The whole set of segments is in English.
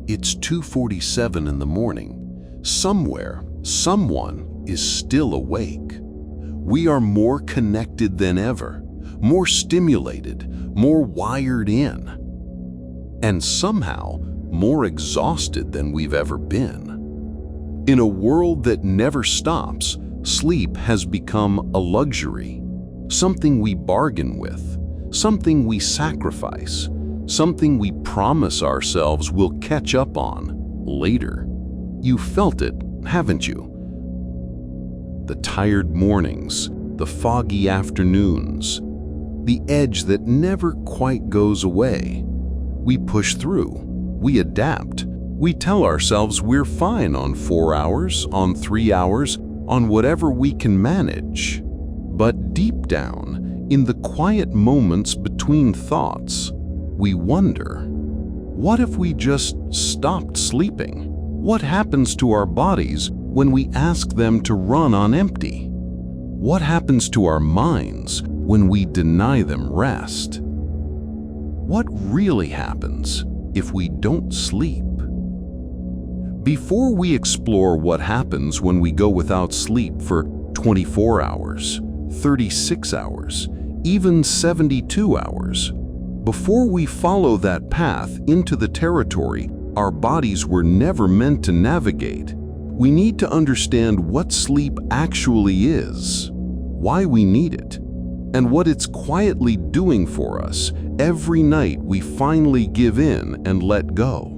It's 2:47 in the morning. Somewhere, someone is still awake. We are more connected than ever, more stimulated, more wired in, and somehow more exhausted than we've ever been. In a world that never stops, sleep has become a luxury, something we bargain with, something we sacrifice, something we promise ourselves we'll catch up on later. You felt it, haven't you? The tired mornings, the foggy afternoons, the edge that never quite goes away. We push through, we adapt, we tell ourselves we're fine on 4 hours, on 3 hours, on whatever we can manage. But deep down, in the quiet moments between thoughts, we wonder, what if we just stopped sleeping? What happens to our bodies when we ask them to run on empty? What happens to our minds when we deny them rest? What really happens if we don't sleep? Before we explore what happens when we go without sleep for 24 hours, 36 hours, even 72 hours, before we follow that path into the territory our bodies were never meant to navigate, we need to understand what sleep actually is, why we need it, and what it's quietly doing for us every night we finally give in and let go.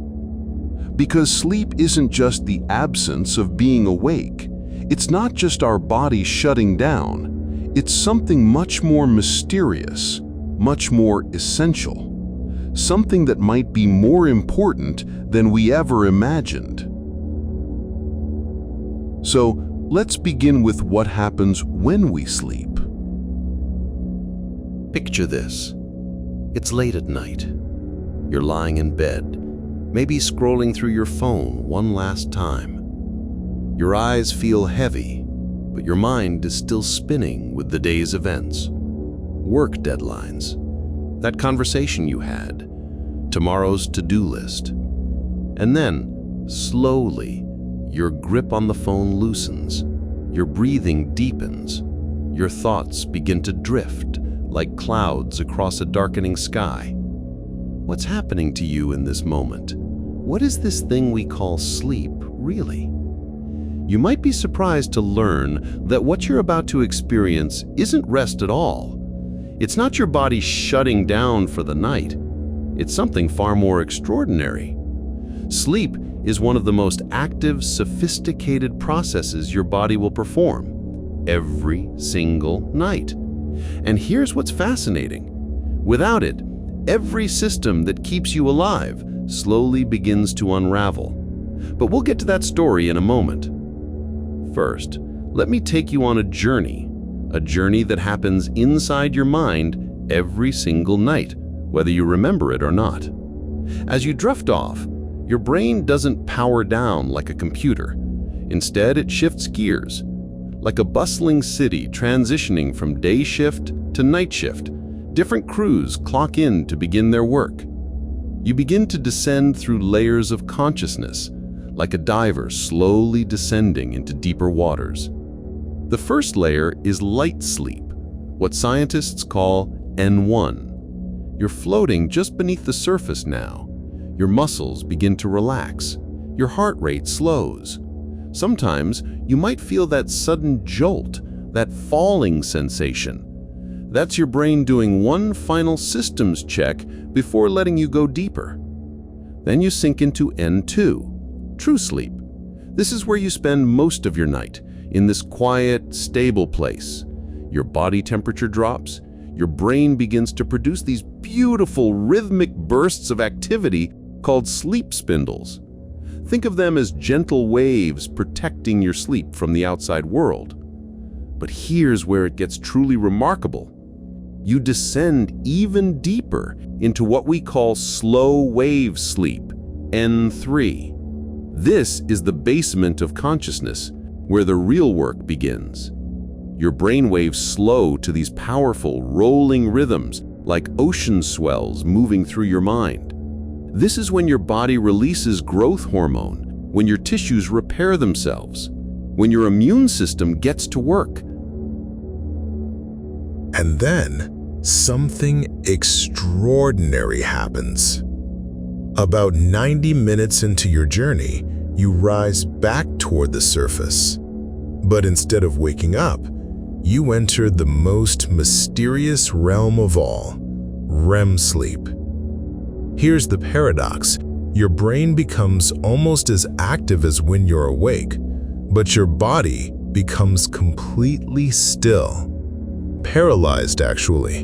Because sleep isn't just the absence of being awake. It's not just our body shutting down. It's something much more mysterious, much more essential, something that might be more important than we ever imagined. So let's begin with what happens when we sleep. Picture this. It's late at night. You're lying in bed, maybe scrolling through your phone one last time. Your eyes feel heavy, but your mind is still spinning with the day's events. Work deadlines, that conversation you had, tomorrow's to-do list. And then, slowly, your grip on the phone loosens, your breathing deepens, your thoughts begin to drift like clouds across a darkening sky. What's happening to you in this moment? What is this thing we call sleep, really? You might be surprised to learn that what you're about to experience isn't rest at all. It's not your body shutting down for the night. It's something far more extraordinary. Sleep is one of the most active, sophisticated processes your body will perform every single night. And here's what's fascinating. Without it, every system that keeps you alive slowly begins to unravel. But we'll get to that story in a moment. First, let me take you on a journey that happens inside your mind every single night, whether you remember it or not. As you drift off, your brain doesn't power down like a computer. Instead, it shifts gears. Like a bustling city transitioning from day shift to night shift, different crews clock in to begin their work. You begin to descend through layers of consciousness, like a diver slowly descending into deeper waters. The first layer is light sleep, what scientists call N1. You're floating just beneath the surface now. Your muscles begin to relax. Your heart rate slows. Sometimes you might feel that sudden jolt, that falling sensation. That's your brain doing one final systems check before letting you go deeper. Then you sink into N2, true sleep. This is where you spend most of your night, in this quiet, stable place. Your body temperature drops. Your brain begins to produce these beautiful rhythmic bursts of activity called sleep spindles. Think of them as gentle waves protecting your sleep from the outside world. But here's where it gets truly remarkable. You descend even deeper into what we call slow wave sleep, N3. This is the basement of consciousness, where the real work begins. Your brain waves slow to these powerful, rolling rhythms like ocean swells moving through your mind. This is when your body releases growth hormone, when your tissues repair themselves, when your immune system gets to work. And then something extraordinary happens. About 90 minutes into your journey, you rise back toward the surface. But instead of waking up, you enter the most mysterious realm of all, REM sleep. Here's the paradox. Your brain becomes almost as active as when you're awake, but your body becomes completely still. Paralyzed, actually.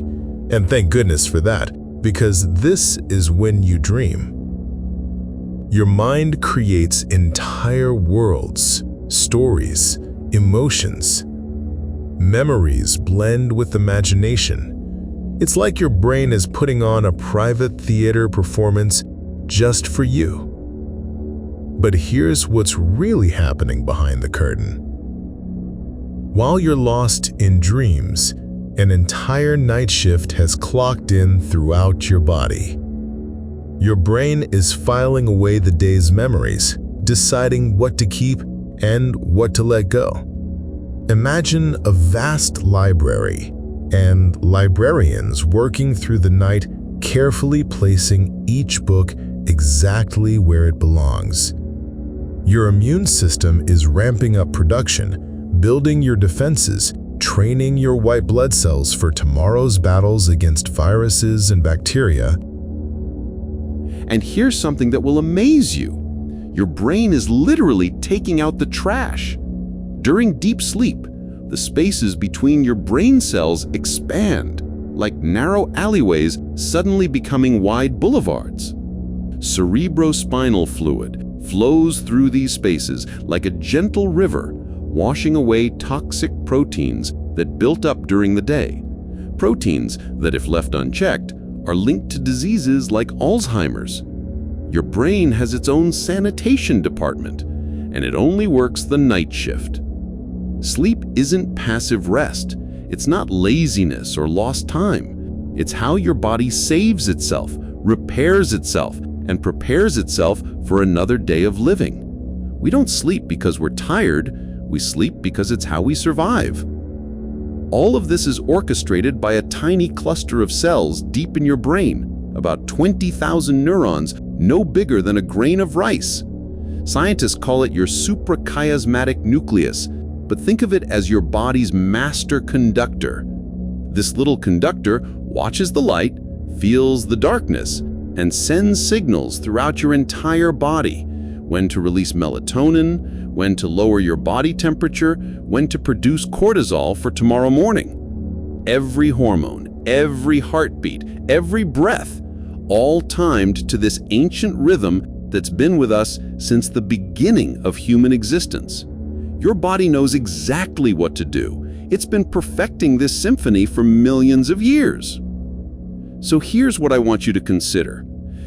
And thank goodness for that, because this is when you dream. Your mind creates entire worlds, stories, emotions. Memories blend with imagination. It's like your brain is putting on a private theater performance just for you. But here's what's really happening behind the curtain. While you're lost in dreams, an entire night shift has clocked in throughout your body. Your brain is filing away the day's memories, deciding what to keep and what to let go. Imagine a vast library and librarians working through the night, carefully placing each book exactly where it belongs. Your immune system is ramping up production, building your defenses, training your white blood cells for tomorrow's battles against viruses and bacteria. And here's something that will amaze you. Your brain is literally taking out the trash. During deep sleep, the spaces between your brain cells expand, like narrow alleyways suddenly becoming wide boulevards. Cerebrospinal fluid flows through these spaces like a gentle river, washing away toxic proteins that built up during the day. Proteins that, if left unchecked, are linked to diseases like Alzheimer's. Your brain has its own sanitation department, and it only works the night shift. Sleep isn't passive rest. It's not laziness or lost time. It's how your body saves itself, repairs itself, and prepares itself for another day of living. We don't sleep because we're tired. We sleep because it's how we survive. All of this is orchestrated by a tiny cluster of cells deep in your brain, about 20,000 neurons, no bigger than a grain of rice. Scientists call it your suprachiasmatic nucleus, but think of it as your body's master conductor. This little conductor watches the light, feels the darkness, and sends signals throughout your entire body: when to release melatonin, when to lower your body temperature, when to produce cortisol for tomorrow morning. Every hormone, every heartbeat, every breath, all timed to this ancient rhythm that's been with us since the beginning of human existence. Your body knows exactly what to do. It's been perfecting this symphony for millions of years. So here's what I want you to consider.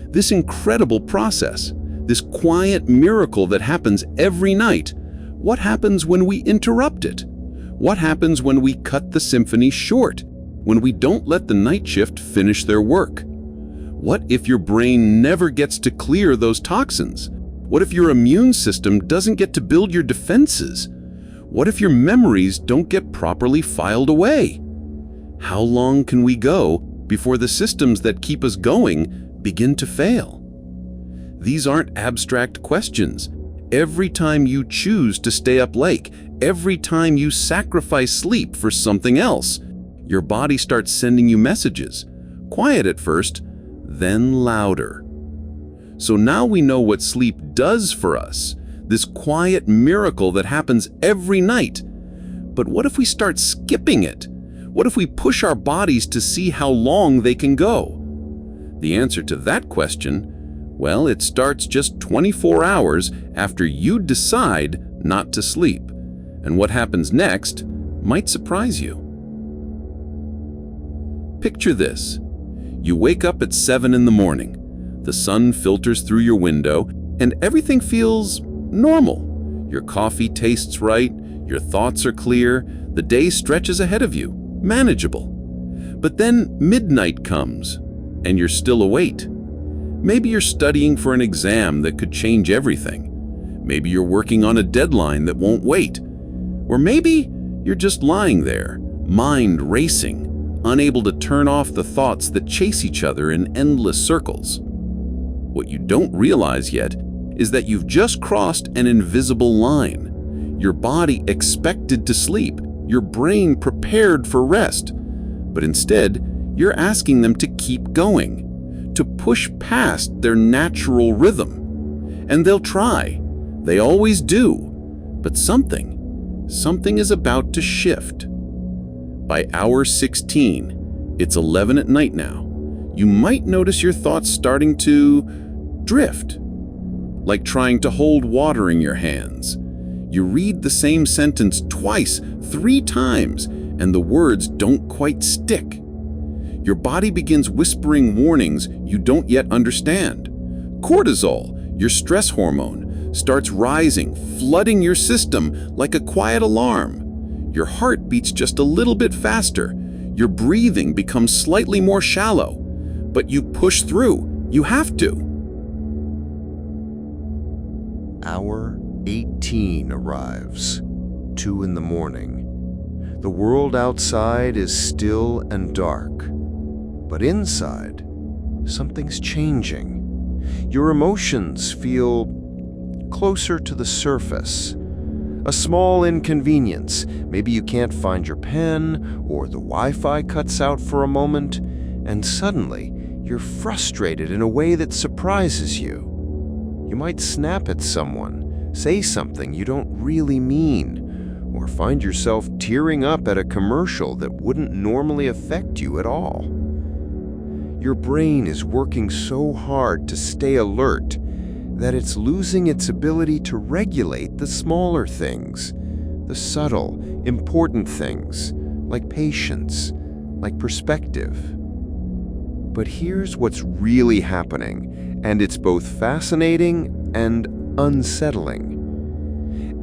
This incredible process, this quiet miracle that happens every night, what happens when we interrupt it? What happens when we cut the symphony short? When we don't let the night shift finish their work? What if your brain never gets to clear those toxins? What if your immune system doesn't get to build your defenses? What if your memories don't get properly filed away? How long can we go before the systems that keep us going begin to fail? These aren't abstract questions. Every time you choose to stay up late, every time you sacrifice sleep for something else, your body starts sending you messages. Quiet at first, then louder. So now we know what sleep does for us, this quiet miracle that happens every night. But what if we start skipping it? What if we push our bodies to see how long they can go? The answer to that question, well, it starts just 24 hours after you decide not to sleep. And what happens next might surprise you. Picture this. You wake up at 7 in the morning. The sun filters through your window, and everything feels normal. Your coffee tastes right, your thoughts are clear, the day stretches ahead of you, manageable. But then midnight comes, and you're still awake. Maybe you're studying for an exam that could change everything. Maybe you're working on a deadline that won't wait. Or maybe you're just lying there, mind racing, unable to turn off the thoughts that chase each other in endless circles. What you don't realize yet is that you've just crossed an invisible line. Your body expected to sleep, your brain prepared for rest, but instead, you're asking them to keep going, to push past their natural rhythm. And they'll try. They always do. But something is about to shift. By hour 16, it's 11 at night now, you might notice your thoughts starting to drift, like trying to hold water in your hands. You read the same sentence twice, 3 times, and the words don't quite stick. Your body begins whispering warnings you don't yet understand. Cortisol, your stress hormone, starts rising, flooding your system like a quiet alarm. Your heart beats just a little bit faster. Your breathing becomes slightly more shallow. But you push through. You have to. Hour 18 arrives, 2 in the morning. The world outside is still and dark, but inside, something's changing. Your emotions feel closer to the surface. A small inconvenience, maybe you can't find your pen, or the Wi-Fi cuts out for a moment, and suddenly you're frustrated in a way that surprises you. You might snap at someone, say something you don't really mean, or find yourself tearing up at a commercial that wouldn't normally affect you at all. Your brain is working so hard to stay alert that it's losing its ability to regulate the smaller things, the subtle, important things, like patience, like perspective. But here's what's really happening, and it's both fascinating and unsettling.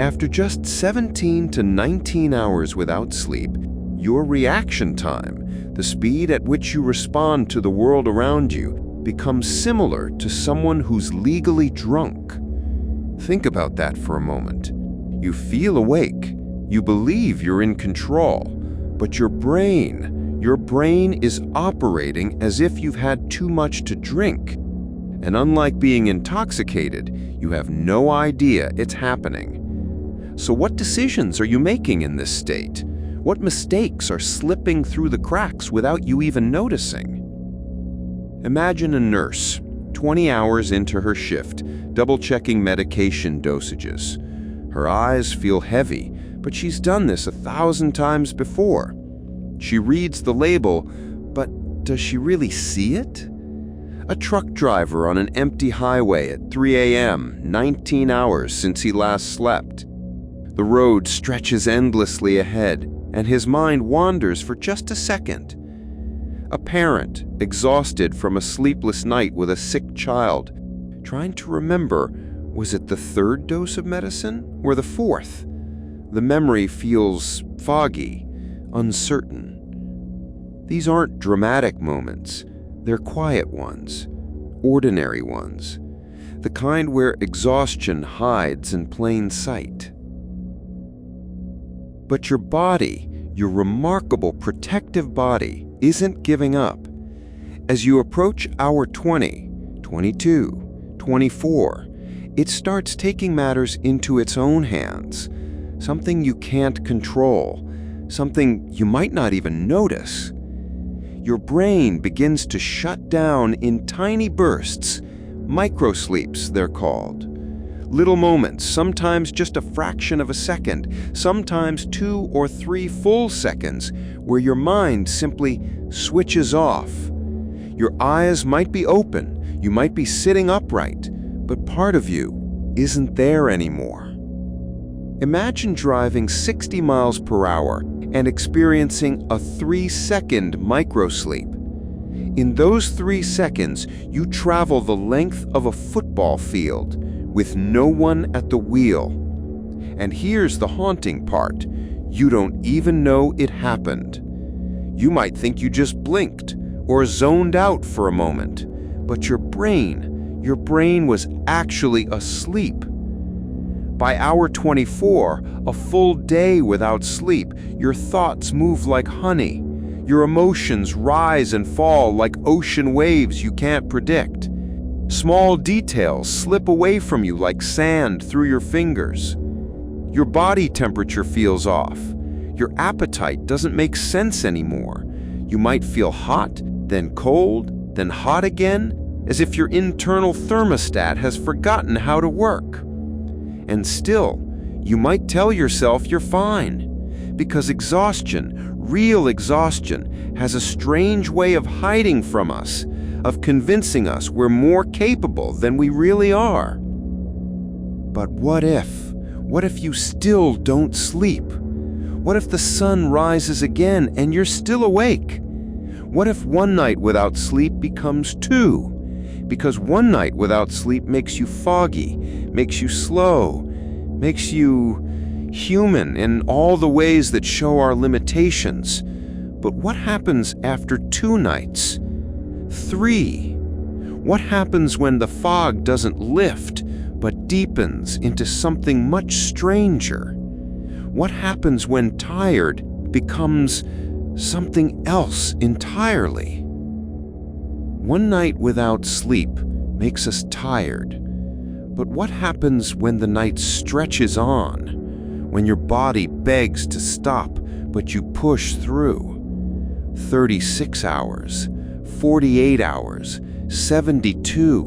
After just 17 to 19 hours without sleep, your reaction time, the speed at which you respond to the world around you, becomes similar to someone who's legally drunk. Think about that for a moment. You feel awake, you believe you're in control, but your brain is operating as if you've had too much to drink. And unlike being intoxicated, you have no idea it's happening. So what decisions are you making in this state? What mistakes are slipping through the cracks without you even noticing? Imagine a nurse, 20 hours into her shift, double-checking medication dosages. Her eyes feel heavy, but she's done this 1,000 times before. She reads the label, but does she really see it? A truck driver on an empty highway at 3 a.m., 19 hours since he last slept. The road stretches endlessly ahead, and his mind wanders for just a second. A parent, exhausted from a sleepless night with a sick child, trying to remember, was it the 3rd dose of medicine or the 4th? The memory feels foggy, uncertain. These aren't dramatic moments. They're quiet ones, ordinary ones, the kind where exhaustion hides in plain sight. But your body, your remarkable protective body, isn't giving up. As you approach hour 20, 22, 24, it starts taking matters into its own hands, something you can't control, something you might not even notice. Your brain begins to shut down in tiny bursts, microsleeps they're called. Little moments, sometimes just a fraction of a second, sometimes 2 or 3 full seconds, where your mind simply switches off. Your eyes might be open, you might be sitting upright, but part of you isn't there anymore. Imagine driving 60 miles per hour and experiencing a 3-second microsleep. In those 3 seconds, you travel the length of a football field with no one at the wheel. And here's the haunting part. You don't even know it happened. You might think you just blinked or zoned out for a moment, but your brain your brain was actually asleep. By hour 24, a full day without sleep, your thoughts move like honey. Your emotions rise and fall like ocean waves you can't predict. Small details slip away from you like sand through your fingers. Your body temperature feels off. Your appetite doesn't make sense anymore. You might feel hot, then cold, then hot again, as if your internal thermostat has forgotten how to work. And still, you might tell yourself you're fine, because exhaustion, real exhaustion, has a strange way of hiding from us, of convincing us we're more capable than we really are. But what if you still don't sleep? What if the sun rises again and you're still awake? What if one night without sleep becomes two? Because one night without sleep makes you foggy, makes you slow, makes you human in all the ways that show our limitations. But what happens after 2 nights? 3? What happens when the fog doesn't lift, but deepens into something much stranger? What happens when tired becomes something else entirely? One night without sleep makes us tired. But what happens when the night stretches on, when your body begs to stop, but you push through? 36 hours, 48 hours, 72.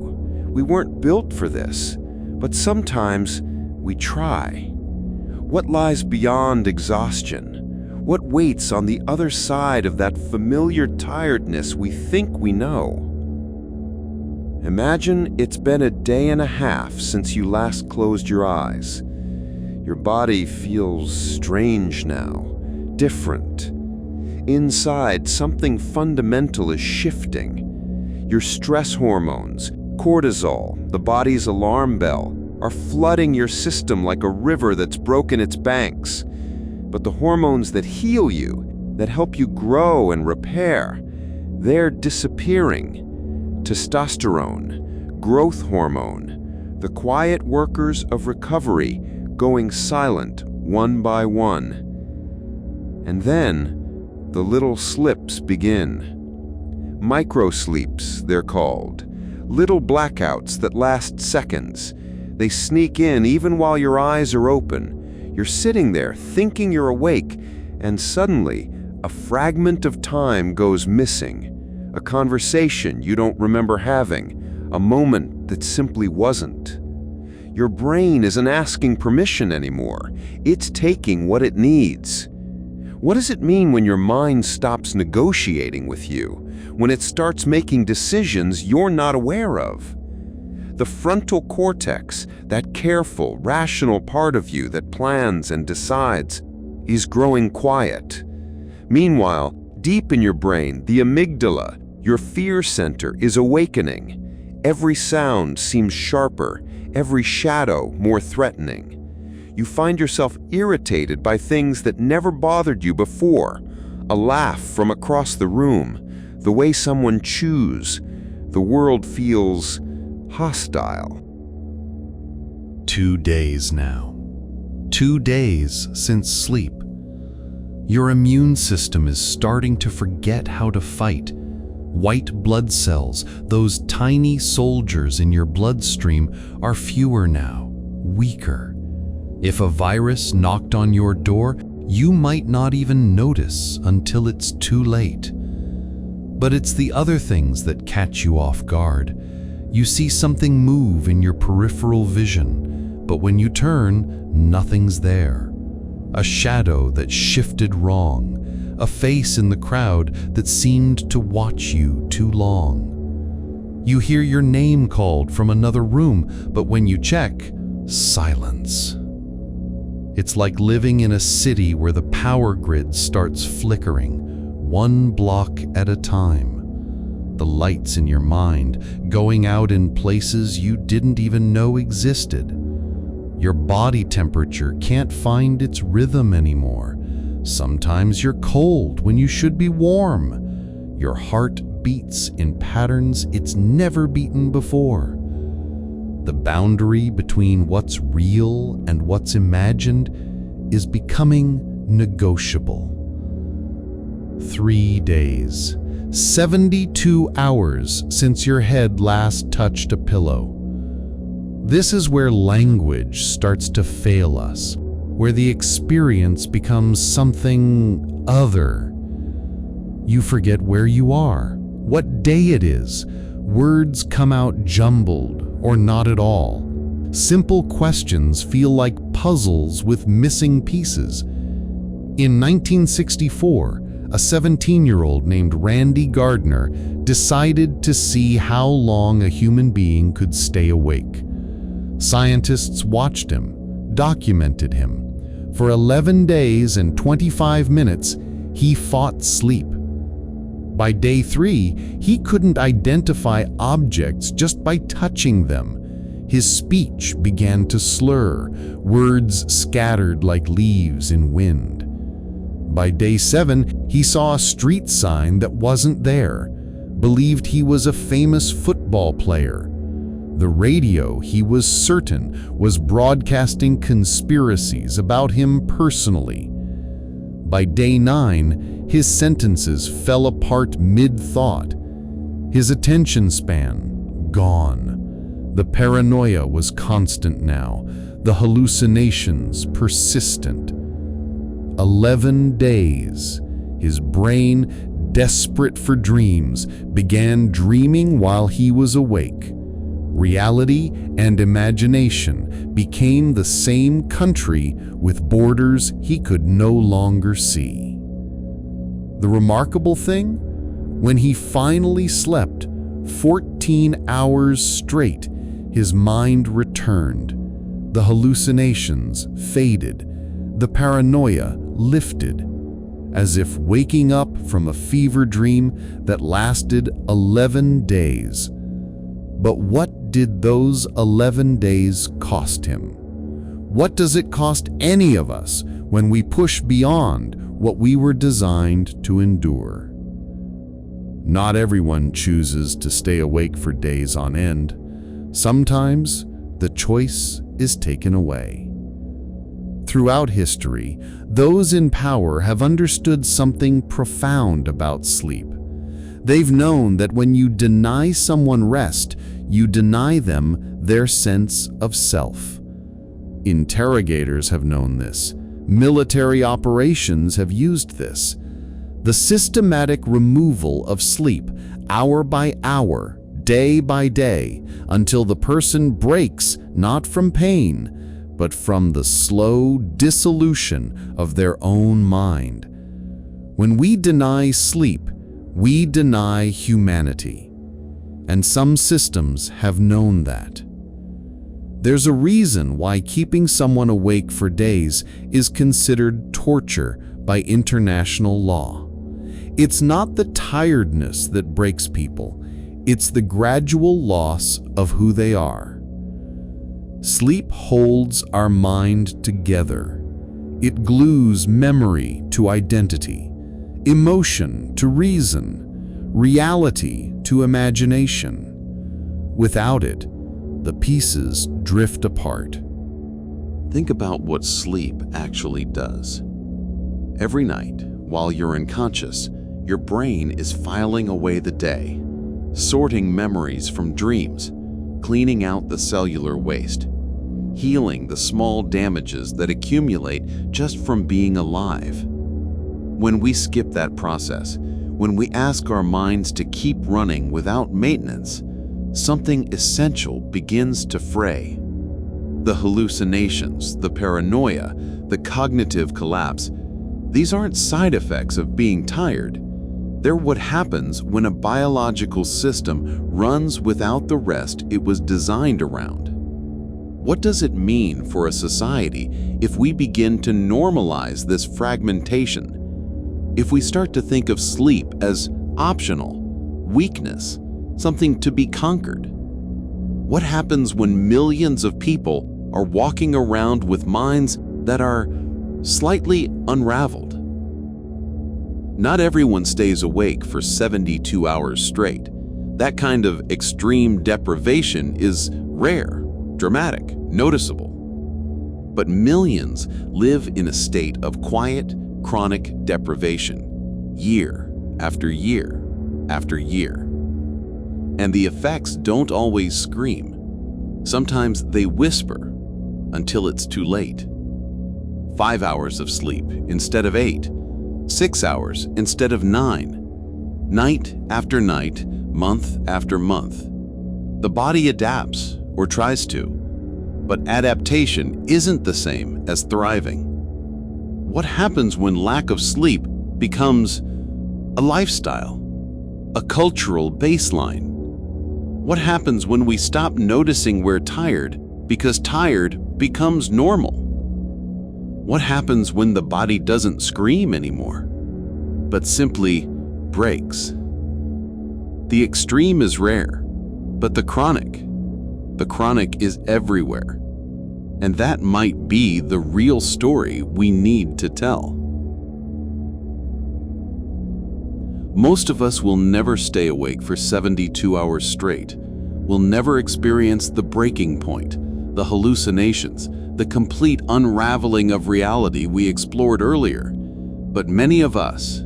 We weren't built for this, but sometimes we try. What lies beyond exhaustion? What waits on the other side of that familiar tiredness we think we know? Imagine it's been a day and a half since you last closed your eyes. Your body feels strange now, different. Inside, something fundamental is shifting. Your stress hormones, cortisol, the body's alarm bell, are flooding your system like a river that's broken its banks. But the hormones that heal you, that help you grow and repair, they're disappearing. Testosterone, growth hormone, the quiet workers of recovery going silent one by one. And then the little slips begin. Micro-sleeps, they're called. Little blackouts that last seconds. They sneak in even while your eyes are open. You're sitting there thinking you're awake, and suddenly a fragment of time goes missing. A conversation you don't remember having, a moment that simply wasn't. Your brain isn't asking permission anymore. It's taking what it needs. What does it mean when your mind stops negotiating with you, when it starts making decisions you're not aware of? The frontal cortex, that careful, rational part of you that plans and decides, is growing quiet. Meanwhile, deep in your brain, the amygdala, your fear center, is awakening. Every sound seems sharper, every shadow more threatening. You find yourself irritated by things that never bothered you before. A laugh from across the room, the way someone chews. The world feels hostile. 2 days now. 2 days since sleep. Your immune system is starting to forget how to fight. White blood cells, those tiny soldiers in your bloodstream, are fewer now, weaker. If a virus knocked on your door, you might not even notice until it's too late. But it's the other things that catch you off guard. You see something move in your peripheral vision, but when you turn, nothing's there. A shadow that shifted wrong. A face in the crowd that seemed to watch you too long. You hear your name called from another room, but when you check, silence. It's like living in a city where the power grid starts flickering, one block at a time. The lights in your mind going out in places you didn't even know existed. Your body temperature can't find its rhythm anymore. Sometimes you're cold when you should be warm. Your heart beats in patterns it's never beaten before. the boundary between what's real and what's imagined is becoming negotiable. 3 days, 72 hours since your head last touched a pillow. This is where language starts to fail us, where the experience becomes something other. You forget where you are, what day it is. Words come out jumbled or not at all. Simple questions feel like puzzles with missing pieces. In 1964, a 17-year-old named Randy Gardner decided to see how long a human being could stay awake. Scientists watched him, documented him. For 11 days and 25 minutes, he fought sleep. By day 3, he couldn't identify objects just by touching them. His speech began to slur, words scattered like leaves in wind. By day 7, he saw a street sign that wasn't there, believed he was a famous football player. The radio, he was certain, was broadcasting conspiracies about him personally. By day 9, his sentences fell apart mid-thought. His attention span, gone. The paranoia was constant now, the hallucinations persistent. 11 days. His brain, desperate for dreams, began dreaming while he was awake. Reality and imagination became the same country with borders he could no longer see. The remarkable thing? When he finally slept, 14 hours straight, his mind returned. The hallucinations faded. The paranoia lifted, as if waking up from a fever dream that lasted 11 days. But what did those 11 days cost him? What does it cost any of us when we push beyond what we were designed to endure? Not everyone chooses to stay awake for days on end. Sometimes the choice is taken away. Throughout history, those in power have understood something profound about sleep. They've known that when you deny someone rest, you deny them their sense of self. Interrogators have known this. Military operations have used this. The systematic removal of sleep, hour by hour, day by day, until the person breaks not from pain, but from the slow dissolution of their own mind. When we deny sleep, we deny humanity. And some systems have known that. There's a reason why keeping someone awake for days is considered torture by international law. It's not the tiredness that breaks people, it's the gradual loss of who they are. Sleep holds our mind together. It glues memory to identity, emotion to reason, reality to imagination. Without it, the pieces drift apart. Think about what sleep actually does. Every night, while you're unconscious, your brain is filing away the day, sorting memories from dreams, cleaning out the cellular waste, healing the small damages that accumulate just from being alive. When we skip that process, when we ask our minds to keep running without maintenance, something essential begins to fray. The hallucinations, the paranoia, the cognitive collapse, these aren't side effects of being tired. They're what happens when a biological system runs without the rest it was designed around. What does it mean for a society if we begin to normalize this fragmentation? If we start to think of sleep as optional, weakness, something to be conquered? What happens when millions of people are walking around with minds that are slightly unraveled? Not everyone stays awake for 72 hours straight. That kind of extreme deprivation is rare. dramatic, noticeable. But millions live in a state of quiet, chronic deprivation, year after year after year. And the effects don't always scream. Sometimes they whisper until it's too late. 5 hours of sleep instead of 8, 6 hours instead of 9, night after night, month after month. The body adapts, or tries to, but adaptation isn't the same as thriving. What happens when lack of sleep becomes a lifestyle, a cultural baseline? What happens when we stop noticing we're tired because tired becomes normal? What happens when the body doesn't scream anymore, but simply breaks? The extreme is rare, but the chronic is everywhere. And that might be the real story we need to tell. Most of us will never stay awake for 72 hours straight. We'll never experience the breaking point, the hallucinations, the complete unraveling of reality we explored earlier. But many of us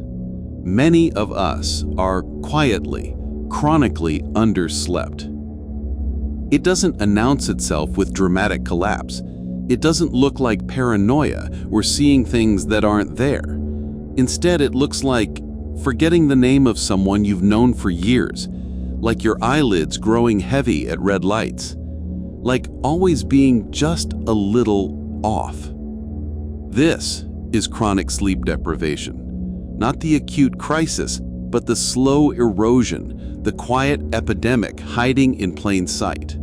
are quietly, chronically underslept. It doesn't announce itself with dramatic collapse. It doesn't look like paranoia or seeing things that aren't there. Instead, it looks like forgetting the name of someone you've known for years, like your eyelids growing heavy at red lights, like always being just a little off. This is chronic sleep deprivation, not the acute crisis, but the slow erosion, the quiet epidemic hiding in plain sight.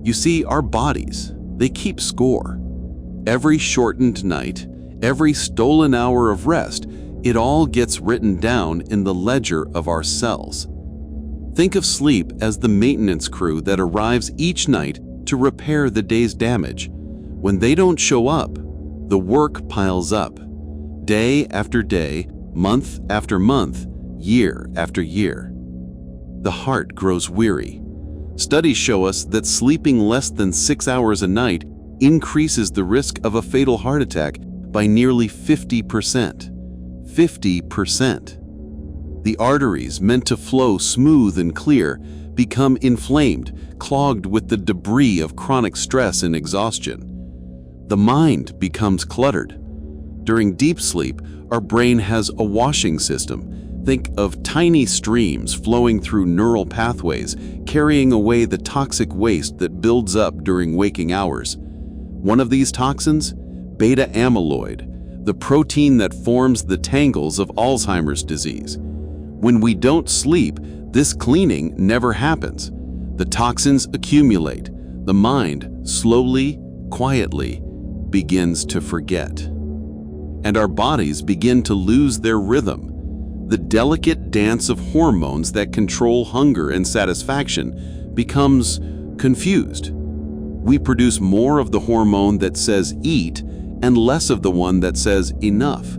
You see, our bodies, they keep score. Every shortened night, every stolen hour of rest, it all gets written down in the ledger of our cells. Think of sleep as the maintenance crew that arrives each night to repair the day's damage. When they don't show up, the work piles up. Day after day, month after month, year after year. The heart grows weary. Studies show us that sleeping less than 6 hours a night increases the risk of a fatal heart attack by nearly 50%. 50%. The arteries meant to flow smooth and clear become inflamed, clogged with the debris of chronic stress and exhaustion. The mind becomes cluttered. During deep sleep, our brain has a washing system. Think of tiny streams flowing through neural pathways, carrying away the toxic waste that builds up during waking hours. One of these toxins? Beta amyloid, the protein that forms the tangles of Alzheimer's disease. When we don't sleep, this cleaning never happens. The toxins accumulate. The mind slowly, quietly begins to forget. And our bodies begin to lose their rhythm. The delicate dance of hormones that control hunger and satisfaction becomes confused. We produce more of the hormone that says eat and less of the one that says enough.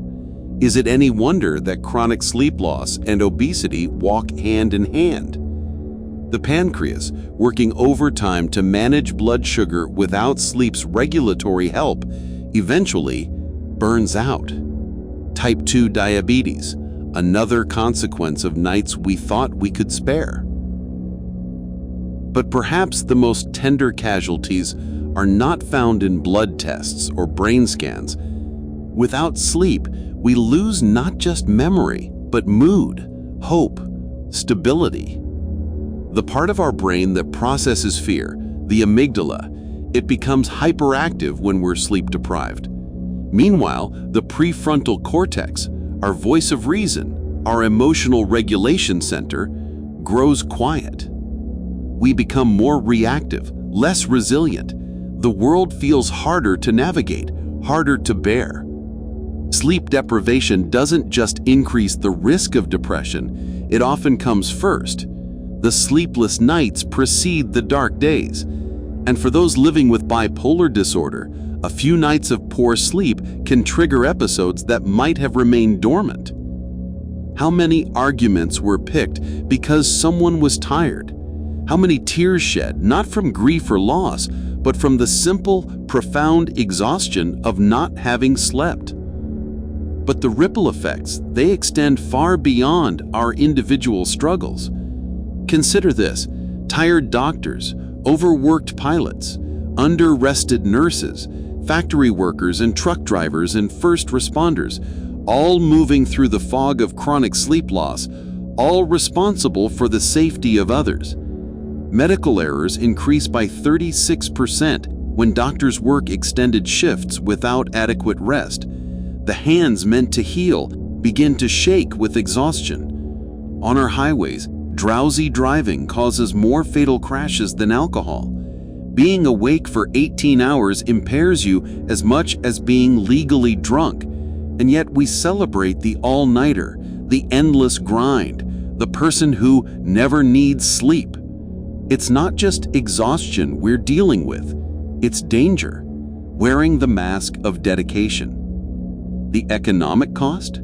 Is it any wonder that chronic sleep loss and obesity walk hand in hand? The pancreas, working overtime to manage blood sugar without sleep's regulatory help, eventually burns out. Type 2 diabetes, another consequence of nights we thought we could spare. But perhaps the most tender casualties are not found in blood tests or brain scans. Without sleep, we lose not just memory, but mood, hope, stability. The part of our brain that processes fear, the amygdala, it becomes hyperactive when we're sleep deprived. Meanwhile, the prefrontal cortex, our voice of reason, our emotional regulation center, grows quiet. We become more reactive, less resilient. The world feels harder to navigate, harder to bear. Sleep deprivation doesn't just increase the risk of depression, it often comes first. The sleepless nights precede the dark days. And for those living with bipolar disorder, a few nights of poor sleep can trigger episodes that might have remained dormant. How many arguments were picked because someone was tired? How many tears shed, not from grief or loss, but from the simple, profound exhaustion of not having slept. But the ripple effects, they extend far beyond our individual struggles. Consider this: tired doctors, overworked pilots, under-rested nurses, factory workers and truck drivers and first responders, all moving through the fog of chronic sleep loss, all responsible for the safety of others. Medical errors increase by 36% when doctors work extended shifts without adequate rest. The hands meant to heal begin to shake with exhaustion. On our highways, drowsy driving causes more fatal crashes than alcohol. Being awake for 18 hours impairs you as much as being legally drunk, and yet we celebrate the all-nighter, the endless grind, the person who never needs sleep. It's not just exhaustion we're dealing with, it's danger, wearing the mask of dedication. The economic cost?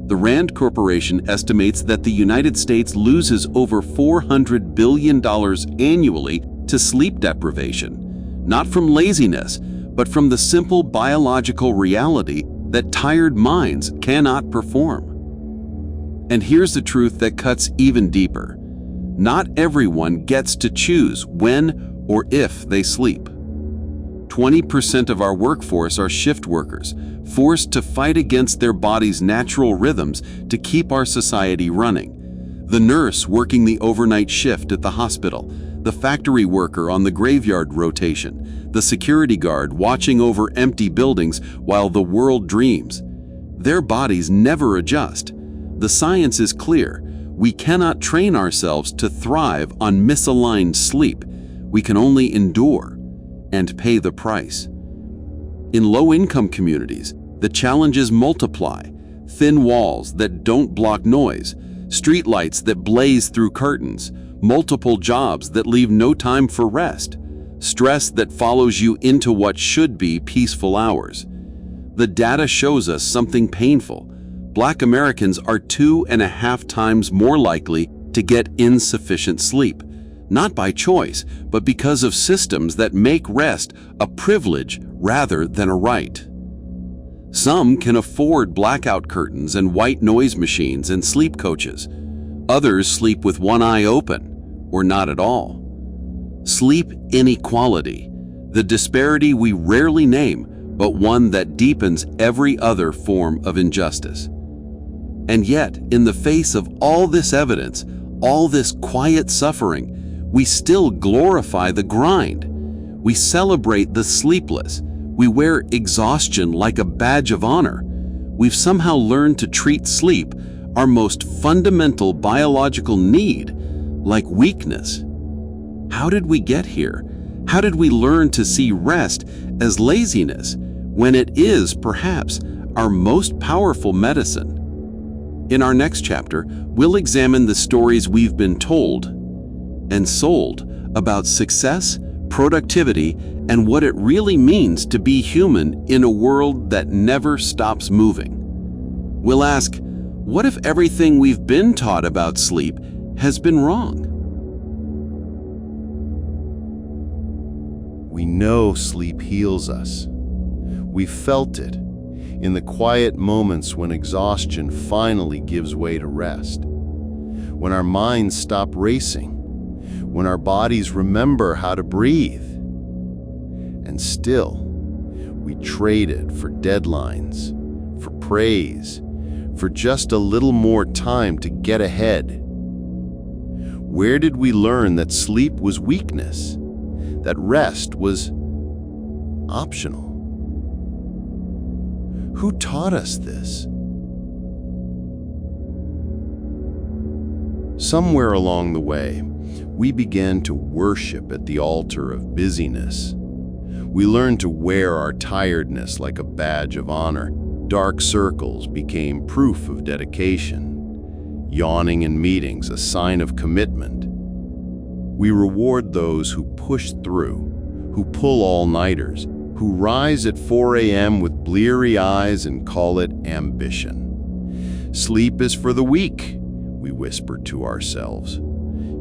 The Rand Corporation estimates that the United States loses over $400 billion annually to sleep deprivation, not from laziness, but from the simple biological reality that tired minds cannot perform. And here's the truth that cuts even deeper. Not everyone gets to choose when or if they sleep. 20% of our workforce are shift workers, forced to fight against their body's natural rhythms to keep our society running. The nurse working the overnight shift at the hospital, the factory worker on the graveyard rotation, the security guard watching over empty buildings while the world dreams. Their bodies never adjust. The science is clear. We cannot train ourselves to thrive on misaligned sleep. We can only endure and pay the price. In low-income communities, the challenges multiply. Thin walls that don't block noise, streetlights that blaze through curtains, multiple jobs that leave no time for rest, stress that follows you into what should be peaceful hours. The data shows us something painful. Black Americans are 2.5 times more likely to get insufficient sleep, not by choice, but because of systems that make rest a privilege rather than a right. Some can afford blackout curtains and white noise machines and sleep coaches. Others sleep with one eye open, or not at all. Sleep inequality, the disparity we rarely name, but one that deepens every other form of injustice. And yet, in the face of all this evidence, all this quiet suffering, we still glorify the grind. We celebrate the sleepless. We wear exhaustion like a badge of honor. We've somehow learned to treat sleep, our most fundamental biological need, like weakness. How did we get here? How did we learn to see rest as laziness when it is, perhaps, our most powerful medicine? In our next chapter, we'll examine the stories we've been told and sold about success, productivity, and what it really means to be human in a world that never stops moving. We'll ask, what if everything we've been taught about sleep has been wrong? We know sleep heals us. We've felt it in the quiet moments when exhaustion finally gives way to rest, when our minds stop racing, when our bodies remember how to breathe. And still, we trade it for deadlines, for praise, for just a little more time to get ahead. Where did we learn that sleep was weakness, that rest was optional? Who taught us this? Somewhere along the way, we began to worship at the altar of busyness. We learned to wear our tiredness like a badge of honor. Dark circles became proof of dedication. Yawning in meetings, a sign of commitment. We reward those who push through, who pull all-nighters, who rise at 4 a.m. with bleary eyes and call it ambition. Sleep is for the weak, we whispered to ourselves.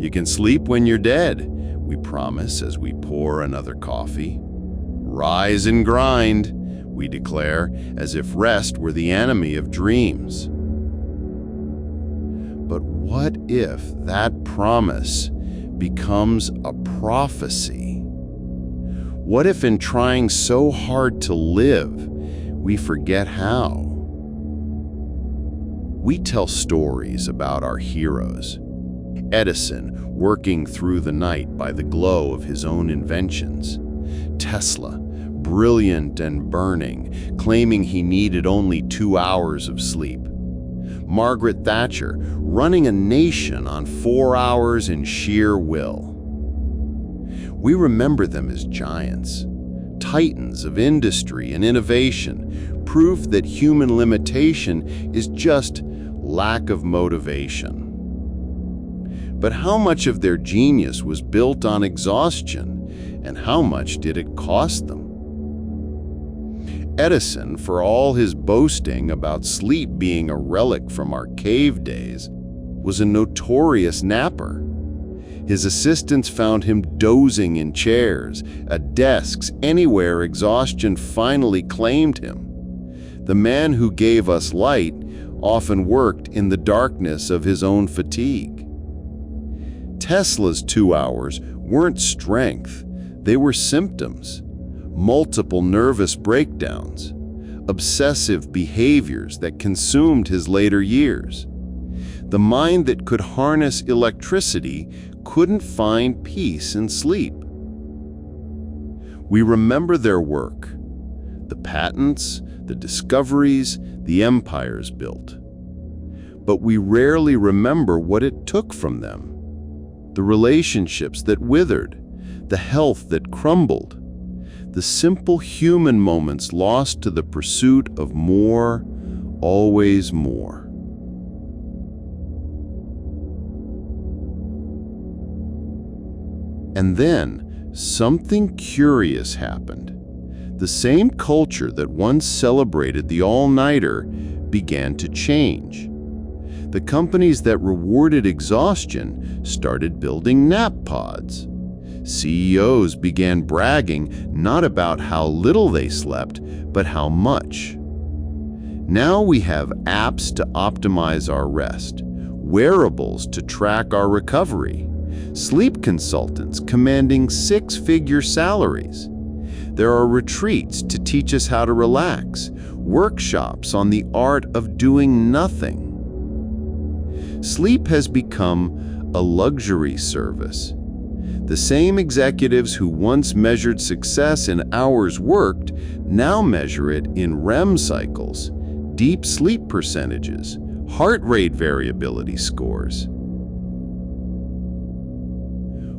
You can sleep when you're dead, we promise as we pour another coffee. Rise and grind, we declare, as if rest were the enemy of dreams. But what if that promise becomes a prophecy? What if in trying so hard to live, we forget how? We tell stories about our heroes. Edison, working through the night by the glow of his own inventions. Tesla, brilliant and burning, claiming he needed only 2 hours of sleep. Margaret Thatcher, running a nation on 4 hours in sheer will. We remember them as giants, titans of industry and innovation, proof that human limitation is just lack of motivation. But how much of their genius was built on exhaustion, and how much did it cost them? Edison, for all his boasting about sleep being a relic from our cave days, was a notorious napper. His assistants found him dozing in chairs, at desks, anywhere exhaustion finally claimed him. The man who gave us light often worked in the darkness of his own fatigue. Tesla's 2 hours weren't strength, they were symptoms. Multiple nervous breakdowns, obsessive behaviors that consumed his later years. The mind that could harness electricity couldn't find peace in sleep. We remember their work, the patents, the discoveries, the empires built. But we rarely remember what it took from them. The relationships that withered, the health that crumbled, the simple human moments lost to the pursuit of more, always more. And then, something curious happened. The same culture that once celebrated the all-nighter began to change. The companies that rewarded exhaustion started building nap pods. CEOs began bragging not about how little they slept, but how much. Now we have apps to optimize our rest, wearables to track our recovery, sleep consultants commanding 6-figure salaries. There are retreats to teach us how to relax, workshops on the art of doing nothing. Sleep has become a luxury service. The same executives who once measured success in hours worked now measure it in REM cycles, deep sleep percentages, heart rate variability scores.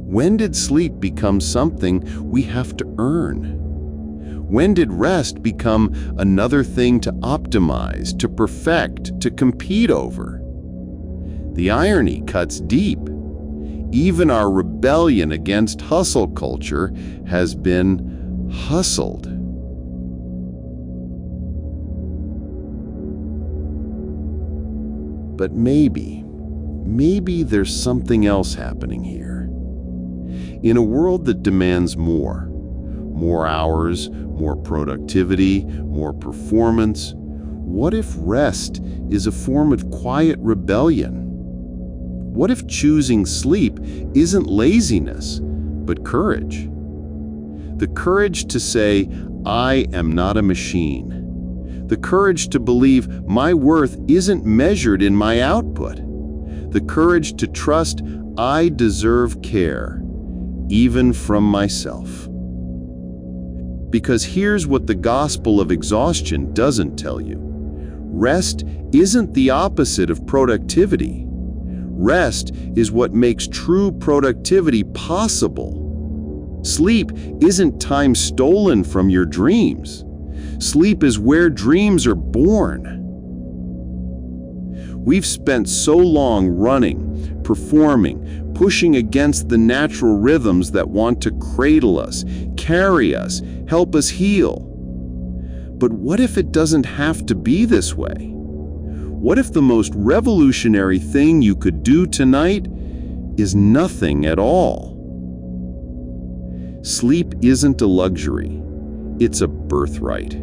When did sleep become something we have to earn? When did rest become another thing to optimize, to perfect, to compete over? The irony cuts deep. Even our rebellion against hustle culture has been hustled. But maybe there's something else happening here. In a world that demands more hours, more productivity, more performance, what if rest is a form of quiet rebellion? What if choosing sleep isn't laziness, but courage? The courage to say, I am not a machine. The courage to believe my worth isn't measured in my output. The courage to trust I deserve care, even from myself. Because here's what the gospel of exhaustion doesn't tell you. Rest isn't the opposite of productivity. Rest is what makes true productivity possible. Sleep isn't time stolen from your dreams. Sleep is where dreams are born. We've spent so long running, performing, pushing against the natural rhythms that want to cradle us, carry us, help us heal. But what if it doesn't have to be this way? What if the most revolutionary thing you could do tonight is nothing at all. Sleep isn't a luxury. It's a birthright.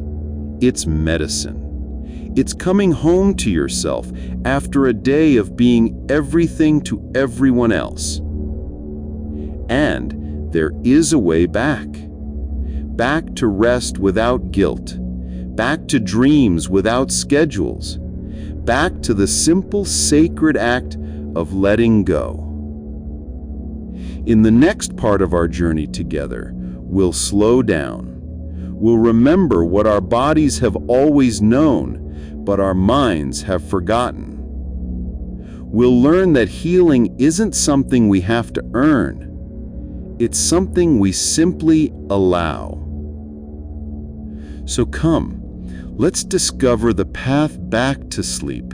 It's medicine. It's coming home to yourself after a day of being everything to everyone else. And there is a way back. Back to rest without guilt. Back to dreams without schedules. Back to the simple, sacred act of letting go. In the next part of our journey together, we'll slow down. We'll remember what our bodies have always known, but our minds have forgotten. We'll learn that healing isn't something we have to earn. It's something we simply allow. So come, let's discover the path back to sleep,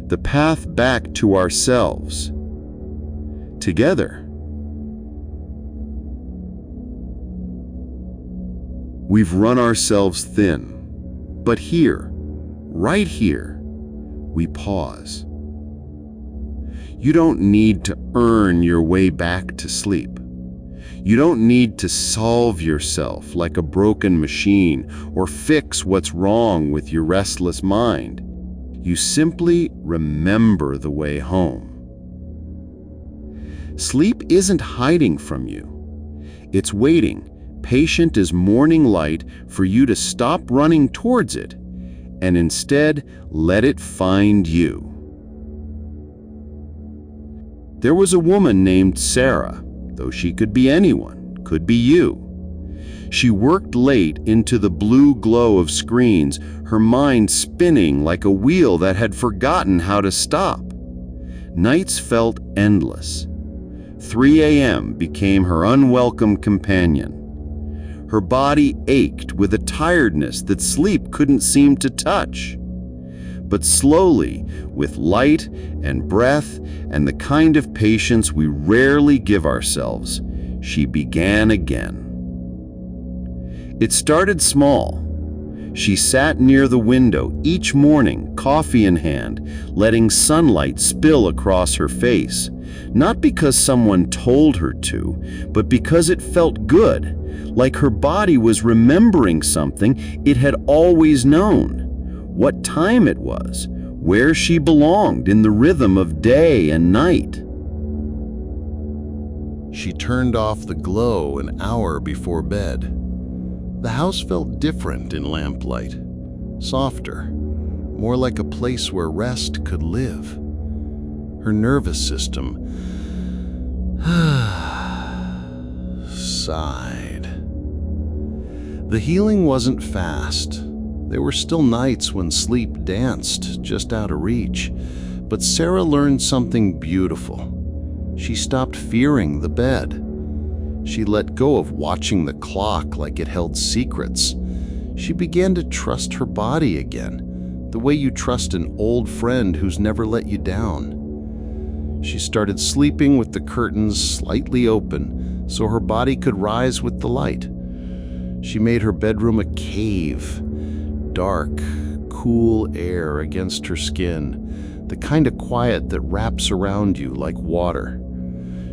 the path back to ourselves, together. We've run ourselves thin, but here, right here, we pause. You don't need to earn your way back to sleep. You don't need to solve yourself like a broken machine or fix what's wrong with your restless mind. You simply remember the way home. Sleep isn't hiding from you. It's waiting, patient as morning light, for you to stop running towards it and instead let it find you. There was a woman named Sarah, though she could be anyone, could be you. She worked late into the blue glow of screens, her mind spinning like a wheel that had forgotten how to stop. Nights felt endless. 3 a.m. became her unwelcome companion. Her body ached with a tiredness that sleep couldn't seem to touch. But slowly, with light and breath and the kind of patience we rarely give ourselves, she began again. It started small. She sat near the window each morning, coffee in hand, letting sunlight spill across her face, not because someone told her to, but because it felt good, like her body was remembering something it had always known. What time it was, where she belonged in the rhythm of day and night. She turned off the glow an hour before bed. The house felt different in lamplight, softer, more like a place where rest could live. Her nervous system sighed. The healing wasn't fast. There were still nights when sleep danced just out of reach, but Sarah learned something beautiful. She stopped fearing the bed. She let go of watching the clock like it held secrets. She began to trust her body again, the way you trust an old friend who's never let you down. She started sleeping with the curtains slightly open so her body could rise with the light. She made her bedroom a cave. Dark, cool air against her skin, the kind of quiet that wraps around you like water.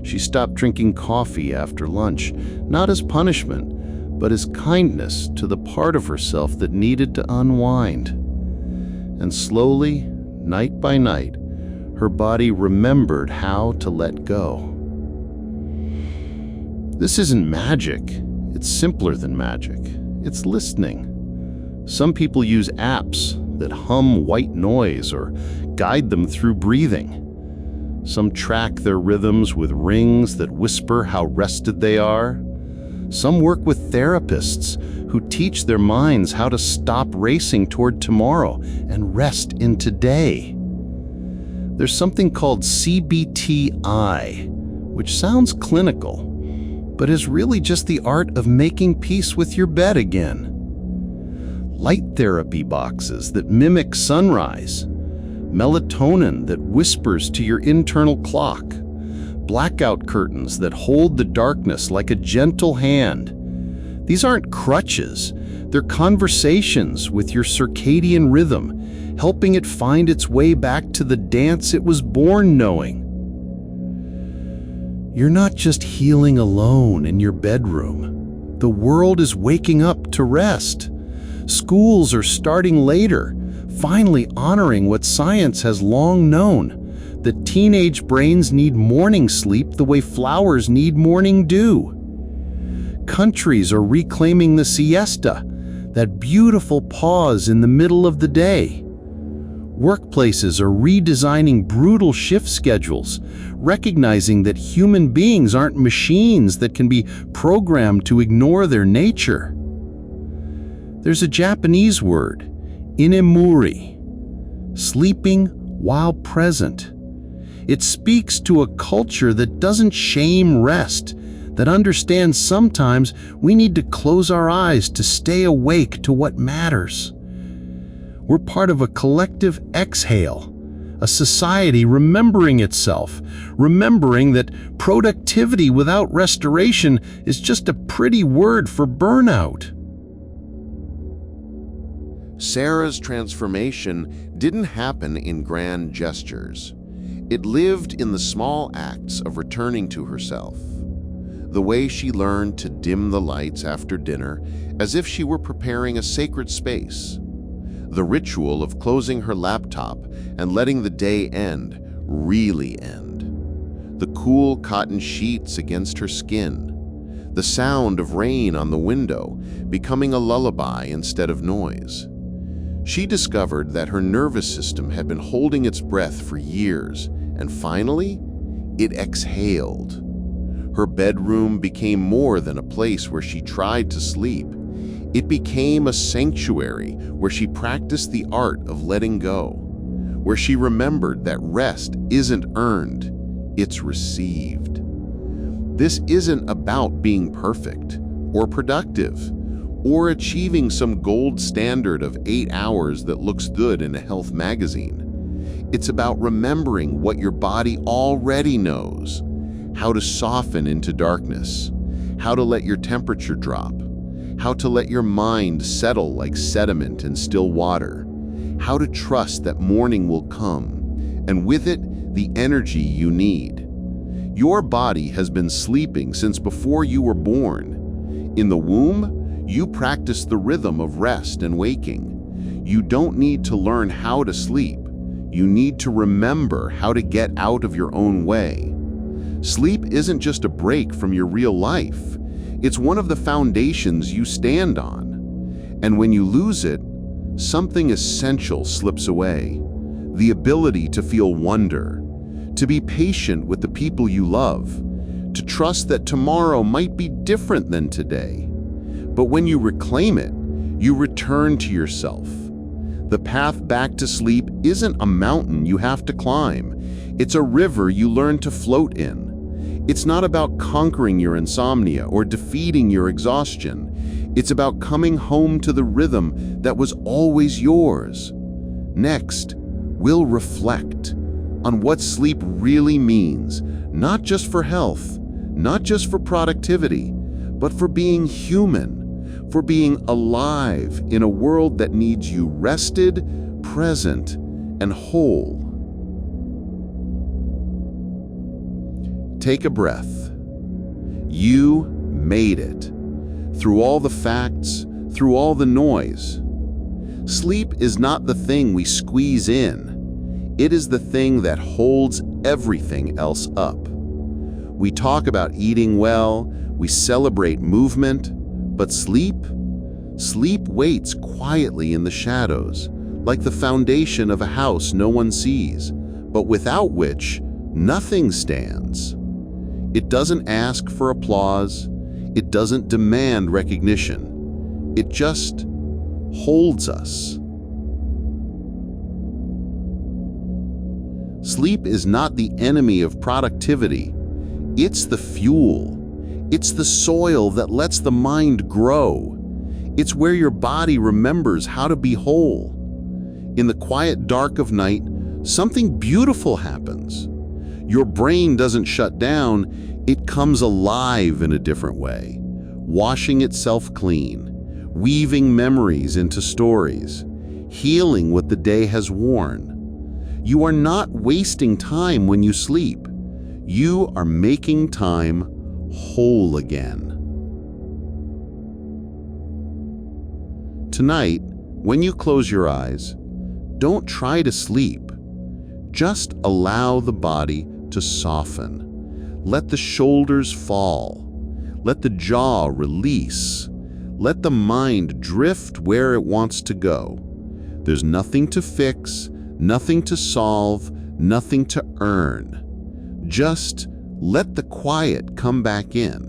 She stopped drinking coffee after lunch, not as punishment, but as kindness to the part of herself that needed to unwind. And slowly, night by night, her body remembered how to let go. This isn't magic. It's simpler than magic. It's listening. Some people use apps that hum white noise or guide them through breathing. Some track their rhythms with rings that whisper how rested they are. Some work with therapists who teach their minds how to stop racing toward tomorrow and rest in today. There's something called CBTI, which sounds clinical, but is really just the art of making peace with your bed again. Light therapy boxes that mimic sunrise, melatonin that whispers to your internal clock, blackout curtains that hold the darkness like a gentle hand. These aren't crutches, they're conversations with your circadian rhythm, helping it find its way back to the dance it was born knowing. You're not just healing alone in your bedroom. The world is waking up to rest. Schools are starting later, finally honoring what science has long known, that teenage brains need morning sleep the way flowers need morning dew. Countries are reclaiming the siesta, that beautiful pause in the middle of the day. Workplaces are redesigning brutal shift schedules, recognizing that human beings aren't machines that can be programmed to ignore their nature. There's a Japanese word, inemuri, sleeping while present. It speaks to a culture that doesn't shame rest, that understands sometimes we need to close our eyes to stay awake to what matters. We're part of a collective exhale, a society remembering itself, remembering that productivity without restoration is just a pretty word for burnout. Sarah's transformation didn't happen in grand gestures. It lived in the small acts of returning to herself. The way she learned to dim the lights after dinner as if she were preparing a sacred space. The ritual of closing her laptop and letting the day end, really end. The cool cotton sheets against her skin. The sound of rain on the window becoming a lullaby instead of noise. She discovered that her nervous system had been holding its breath for years, and finally, it exhaled. Her bedroom became more than a place where she tried to sleep. It became a sanctuary where she practiced the art of letting go, where she remembered that rest isn't earned, it's received. This isn't about being perfect or productive or achieving some gold standard of 8 hours that looks good in a health magazine. It's about remembering what your body already knows, how to soften into darkness, how to let your temperature drop, how to let your mind settle like sediment in still water, how to trust that morning will come, and with it, the energy you need. Your body has been sleeping since before you were born. In the womb, you practice the rhythm of rest and waking. You don't need to learn how to sleep. You need to remember how to get out of your own way. Sleep isn't just a break from your real life. It's one of the foundations you stand on. And when you lose it, something essential slips away. The ability to feel wonder, to be patient with the people you love, to trust that tomorrow might be different than today. But when you reclaim it, you return to yourself. The path back to sleep isn't a mountain you have to climb. It's a river you learn to float in. It's not about conquering your insomnia or defeating your exhaustion. It's about coming home to the rhythm that was always yours. Next, we'll reflect on what sleep really means, not just for health, not just for productivity, but for being human, for being alive in a world that needs you rested, present, and whole. Take a breath. You made it. Through all the facts, through all the noise. Sleep is not the thing we squeeze in. It is the thing that holds everything else up. We talk about eating well, we celebrate movement, but sleep waits quietly in the shadows, like the foundation of a house no one sees, but without which nothing stands. It doesn't ask for applause. It doesn't demand recognition. It just holds us. Sleep is not the enemy of productivity. It's the fuel. It's the soil that lets the mind grow. It's where your body remembers how to be whole. In the quiet dark of night, something beautiful happens. Your brain doesn't shut down, it comes alive in a different way, washing itself clean, weaving memories into stories, healing what the day has worn. You are not wasting time when you sleep. You are making time whole again. Tonight, when you close your eyes, don't try to sleep. Just allow the body to soften. Let the shoulders fall. Let the jaw release. Let the mind drift where it wants to go. There's nothing to fix, nothing to solve, nothing to earn. Just let the quiet come back in.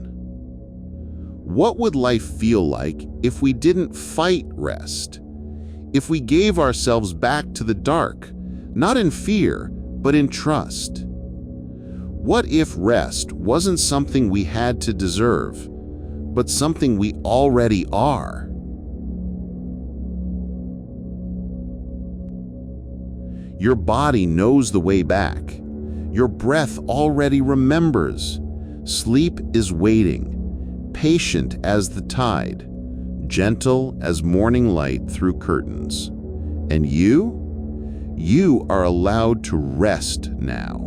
What would life feel like if we didn't fight rest? If we gave ourselves back to the dark, not in fear, but in trust? What if rest wasn't something we had to deserve, but something we already are? Your body knows the way back. Your breath already remembers. Sleep is waiting, patient as the tide, gentle as morning light through curtains. And you are allowed to rest now.